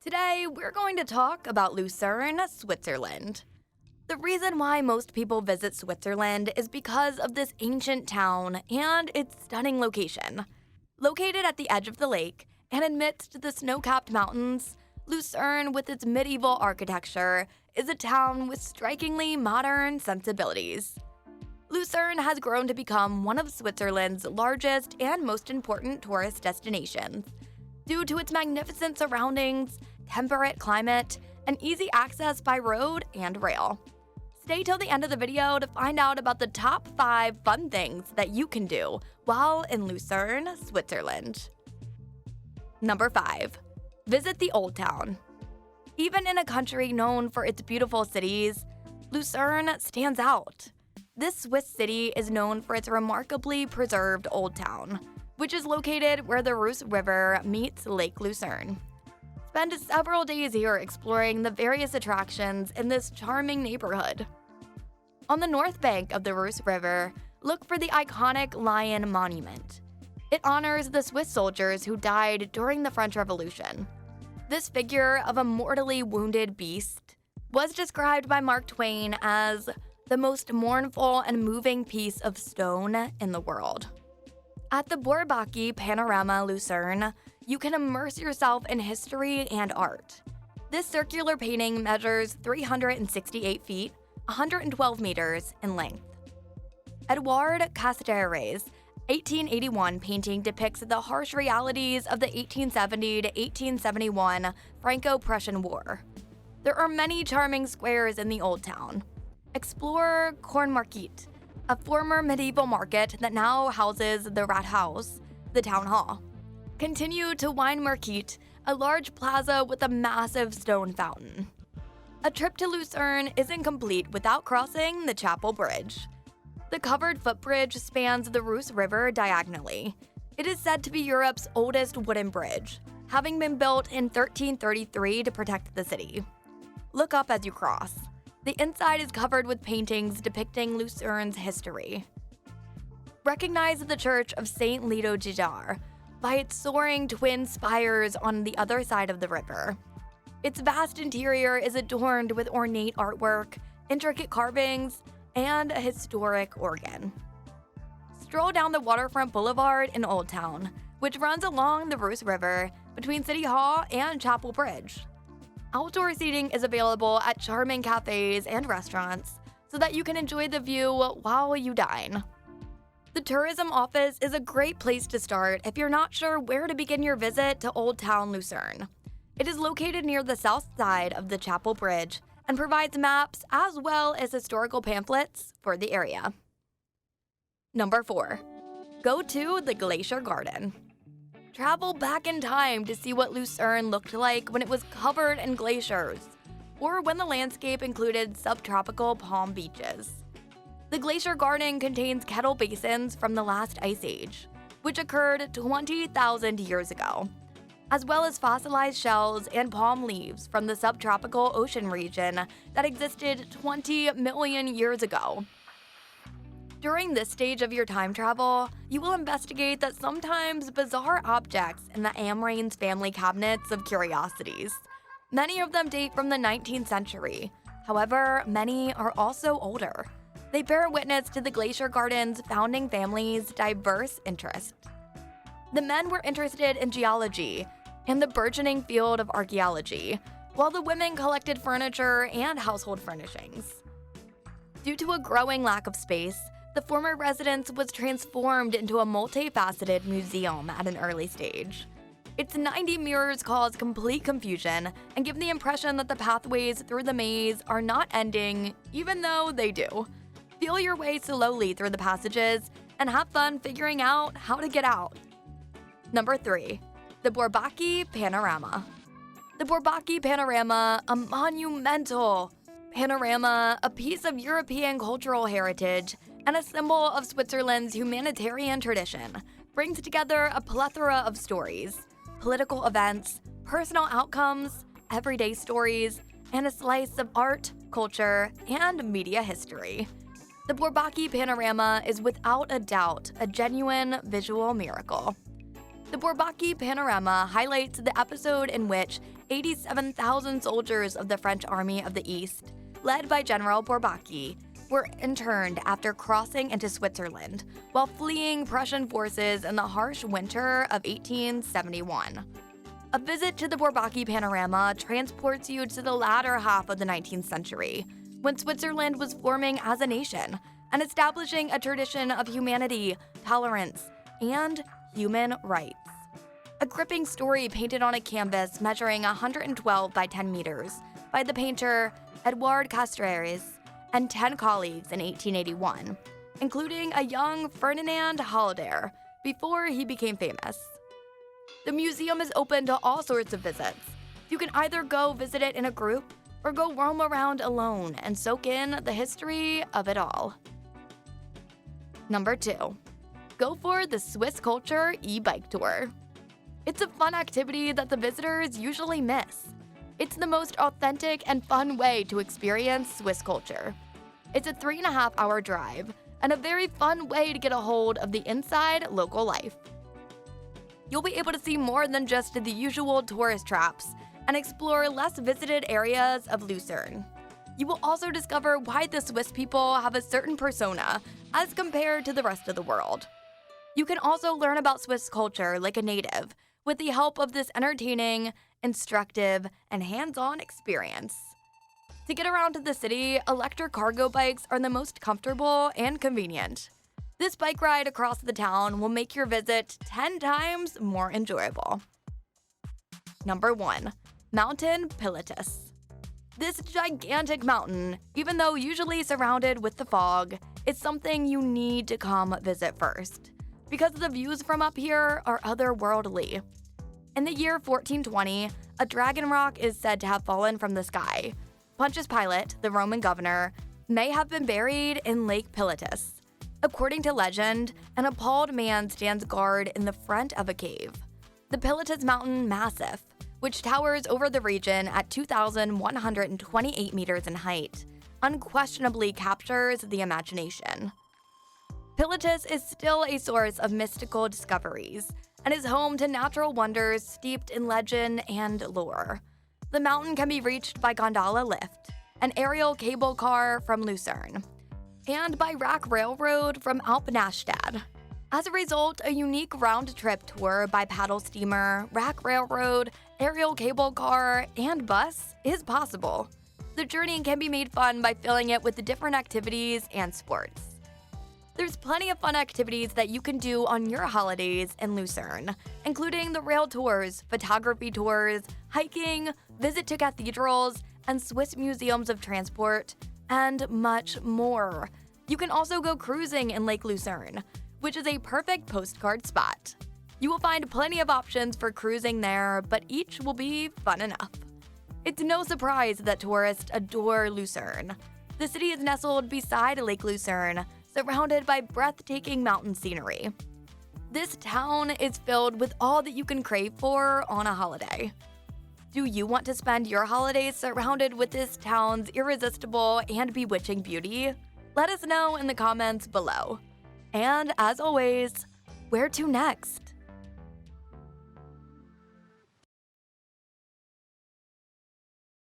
Today, we're going to talk about Lucerne, Switzerland. The reason why most people visit Switzerland is because of this ancient town and its stunning location. Located at the edge of the lake and amidst the snow-capped mountains, Lucerne, with its medieval architecture, is a town with strikingly modern sensibilities. Lucerne has grown to become one of Switzerland's largest and most important tourist destinations, due to its magnificent surroundings, temperate climate, and easy access by road and rail. Stay till the end of the video to find out about the top 5 fun things that you can do while in Lucerne, Switzerland. Number 5. Visit the Old Town. Even in a country known for its beautiful cities, Lucerne stands out. This Swiss city is known for its remarkably preserved Old Town, which is located where the Reuss River meets Lake Lucerne. Spend several days here exploring the various attractions in this charming neighborhood. On the north bank of the Reuss River, look for the iconic Lion Monument. It honors the Swiss soldiers who died during the French Revolution. This figure of a mortally wounded beast was described by Mark Twain as the most mournful and moving piece of stone in the world. At the Bourbaki Panorama Lucerne, you can immerse yourself in history and art. This circular painting measures 368 feet, 112 meters in length. Edouard Casteret's 1881 painting depicts the harsh realities of the 1870 to 1871 Franco-Prussian War. There are many charming squares in the Old Town. Explore Kornmarkt, a former medieval market that now houses the Rathaus, the town hall. Continue to Weinmarkt, a large plaza with a massive stone fountain. A trip to Lucerne isn't complete without crossing the Chapel Bridge. The covered footbridge spans the Reuss River diagonally. It is said to be Europe's oldest wooden bridge, having been built in 1333 to protect the city. Look up as you cross. The inside is covered with paintings depicting Lucerne's history. Recognize the Church of Saint Lito Gijar by its soaring twin spires on the other side of the river. Its vast interior is adorned with ornate artwork, intricate carvings, and a historic organ. Stroll down the waterfront boulevard in Old Town, which runs along the Reuss River between City Hall and Chapel Bridge. Outdoor seating is available at charming cafes and restaurants so that you can enjoy the view while you dine. The tourism office is a great place to start if you're not sure where to begin your visit to Old Town Lucerne. It is located near the south side of the Chapel Bridge and provides maps as well as historical pamphlets for the area. Number 4. Go to the Glacier Garden. Travel back in time to see what Lucerne looked like when it was covered in glaciers, or when the landscape included subtropical palm beaches. The Glacier Garden contains kettle basins from the last ice age, which occurred 20,000 years ago, as well as fossilized shells and palm leaves from the subtropical ocean region that existed 20 million years ago. During this stage of your time travel, you will investigate that sometimes bizarre objects in the Amrain's family cabinets of curiosities. Many of them date from the 19th century. However, many are also older. They bear witness to the Glacier Garden's founding family's diverse interests. The men were interested in geology and the burgeoning field of archaeology, while the women collected furniture and household furnishings. Due to a growing lack of space, the former residence was transformed into a multifaceted museum at an early stage. Its 90 mirrors cause complete confusion and give the impression that the pathways through the maze are not ending, even though they do. Feel your way slowly through the passages and have fun figuring out how to get out. Number 3. The Bourbaki Panorama. The Bourbaki Panorama, a monumental panorama, a piece of European cultural heritage, and a symbol of Switzerland's humanitarian tradition, brings together a plethora of stories, political events, personal outcomes, everyday stories, and a slice of art, culture, and media history. The Bourbaki Panorama is without a doubt a genuine visual miracle. The Bourbaki panorama highlights the episode in which 87,000 soldiers of the French Army of the East, led by General Bourbaki, were interned after crossing into Switzerland while fleeing Prussian forces in the harsh winter of 1871. A visit to the Bourbaki panorama transports you to the latter half of the 19th century, when Switzerland was forming as a nation and establishing a tradition of humanity, tolerance, and human rights. A gripping story painted on a canvas measuring 112 by 10 meters by the painter Edouard Castries and 10 colleagues in 1881, including a young Ferdinand Hollader before he became famous. The museum is open to all sorts of visits. You can either go visit it in a group or go roam around alone and soak in the history of it all. Number 2. Go for the Swiss Culture e-bike tour. It's a fun activity that the visitors usually miss. It's the most authentic and fun way to experience Swiss culture. It's a 3.5-hour drive and a very fun way to get a hold of the inside local life. You'll be able to see more than just the usual tourist traps and explore less visited areas of Lucerne. You will also discover why the Swiss people have a certain persona as compared to the rest of the world. You can also learn about Swiss culture like a native with the help of this entertaining, instructive, and hands-on experience. To get around to the city, electric cargo bikes are the most comfortable and convenient. This bike ride across the town will make your visit 10 times more enjoyable. Number 1. Mountain Pilatus. This gigantic mountain, even though usually surrounded with the fog, is something you need to come visit first, because the views from up here are otherworldly. In the year 1420, a dragon rock is said to have fallen from the sky. Pontius Pilate, the Roman governor, may have been buried in Lake Pilatus. According to legend, an appalled man stands guard in the front of a cave. The Pilatus Mountain Massif, which towers over the region at 2,128 meters in height, unquestionably captures the imagination. Pilatus is still a source of mystical discoveries and is home to natural wonders steeped in legend and lore. The mountain can be reached by gondola lift, an aerial cable car from Lucerne, and by rack railroad from Alpenastad. As a result, a unique round-trip tour by paddle steamer, rack railroad, aerial cable car, and bus is possible. The journey can be made fun by filling it with different activities and sports. There's plenty of fun activities that you can do on your holidays in Lucerne, including the rail tours, photography tours, hiking, visit to cathedrals, and Swiss museums of transport, and much more. You can also go cruising in Lake Lucerne, which is a perfect postcard spot. You will find plenty of options for cruising there, but each will be fun enough. It's no surprise that tourists adore Lucerne. The city is nestled beside Lake Lucerne, surrounded by breathtaking mountain scenery. This town is filled with all that you can crave for on a holiday. Do you want to spend your holidays surrounded with this town's irresistible and bewitching beauty? Let us know in the comments below. And as always, where to next?